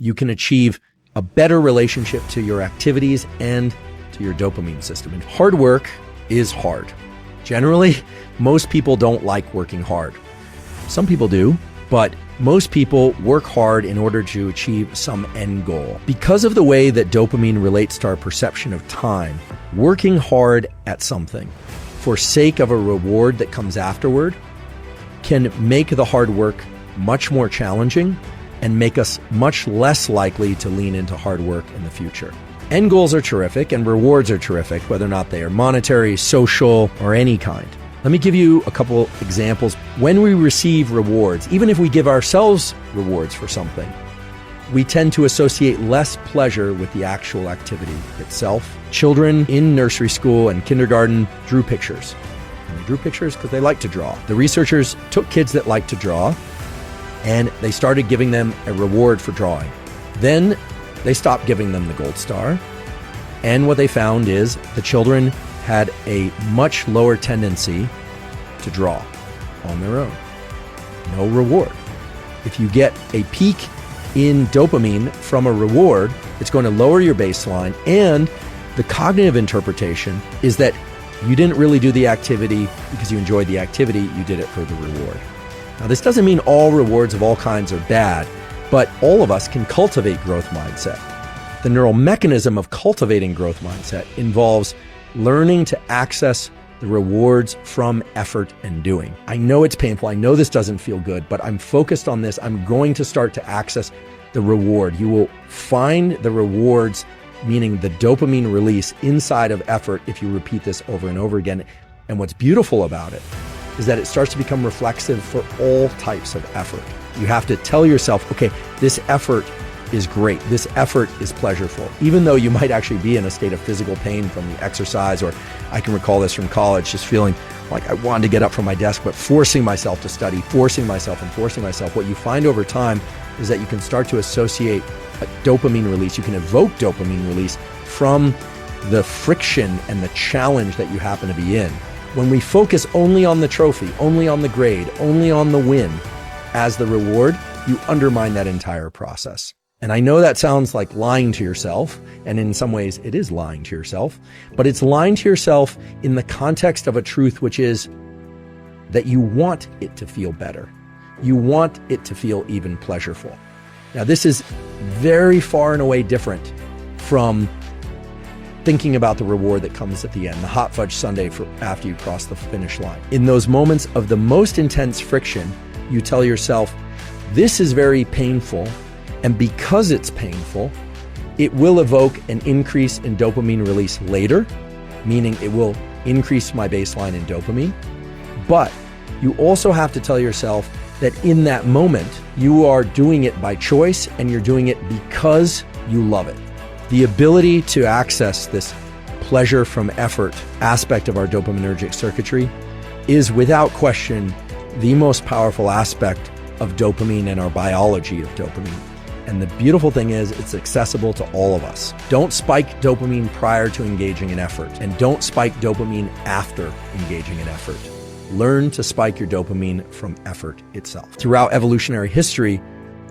you can achieve a better relationship to your activities and to your dopamine system. And hard work is hard. Generally, most people don't like working hard. Some people do, but most people work hard in order to achieve some end goal. Because of the way that dopamine relates to our perception of time, working hard at something for sake of a reward that comes afterward can make the hard work much more challenging and make us much less likely to lean into hard work in the future. End goals are terrific and rewards are terrific, whether or not they are monetary, social, or any kind. Let me give you a couple examples. When we receive rewards, even if we give ourselves rewards for something, we tend to associate less pleasure with the actual activity itself. Children in nursery school and kindergarten drew pictures. And they drew pictures because they like to draw. The researchers took kids that like to draw and they started giving them a reward for drawing. Then they stopped giving them the gold star. And what they found is the children had a much lower tendency to draw on their own. No reward. If you get a peak in dopamine from a reward, it's going to lower your baseline, and the cognitive interpretation is that you didn't really do the activity because you enjoyed the activity, you did it for the reward. Now, this doesn't mean all rewards of all kinds are bad, but all of us can cultivate growth mindset. The neural mechanism of cultivating growth mindset involves learning to access the rewards from effort and doing. I know it's painful. I know this doesn't feel good, but I'm focused on this. I'm going to start to access the reward. You will find the rewards, meaning the dopamine release inside of effort if you repeat this over and over again. And what's beautiful about it is that it starts to become reflexive for all types of effort. You have to tell yourself, okay, this effort is great. This effort is pleasurable. Even though you might actually be in a state of physical pain from the exercise, or I can recall this from college, just feeling like I wanted to get up from my desk, but forcing myself to study, forcing myself. What you find over time is that you can start to associate a dopamine release. You can evoke dopamine release from the friction and the challenge that you happen to be in. When we focus only on the trophy, only on the grade, only on the win as the reward, you undermine that entire process. And I know that sounds like lying to yourself, and in some ways it is lying to yourself, but it's lying to yourself in the context of a truth, which is that you want it to feel better. You want it to feel even pleasurable. Now, this is very far and away different from thinking about the reward that comes at the end, the hot fudge sundae for after you cross the finish line. In those moments of the most intense friction, you tell yourself, this is very painful, and because it's painful, it will evoke an increase in dopamine release later, meaning it will increase my baseline in dopamine. But you also have to tell yourself that in that moment, you are doing it by choice and you're doing it because you love it. The ability to access this pleasure from effort aspect of our dopaminergic circuitry is without question the most powerful aspect of dopamine and our biology of dopamine. And the beautiful thing is it's accessible to all of us. Don't spike dopamine prior to engaging in effort, and don't spike dopamine after engaging in effort. Learn to spike your dopamine from effort itself. Throughout evolutionary history,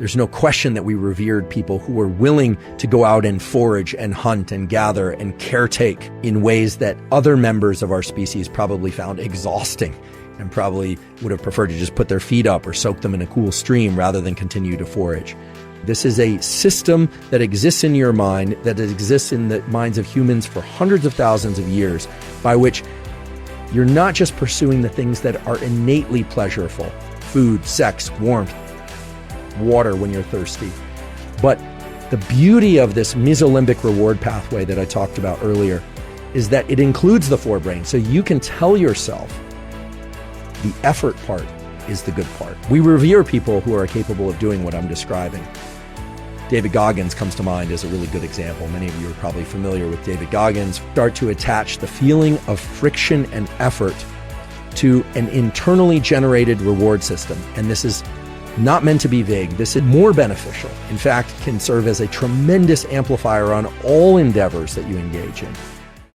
there's no question that we revered people who were willing to go out and forage and hunt and gather and caretake in ways that other members of our species probably found exhausting and probably would have preferred to just put their feet up or soak them in a cool stream rather than continue to forage. This is a system that exists in your mind, that exists in the minds of humans for hundreds of thousands of years, by which you're not just pursuing the things that are innately pleasurable, food, sex, warmth, water when you're thirsty, but the beauty of this mesolimbic reward pathway that I talked about earlier is that it includes the forebrain. So you can tell yourself the effort part is the good part. We revere people who are capable of doing what I'm describing. David Goggins comes to mind as a really good example. Many of you are probably familiar with David Goggins. Start to attach the feeling of friction and effort to an internally generated reward system. And this is not meant to be vague. This is more beneficial. In fact, can serve as a tremendous amplifier on all endeavors that you engage in.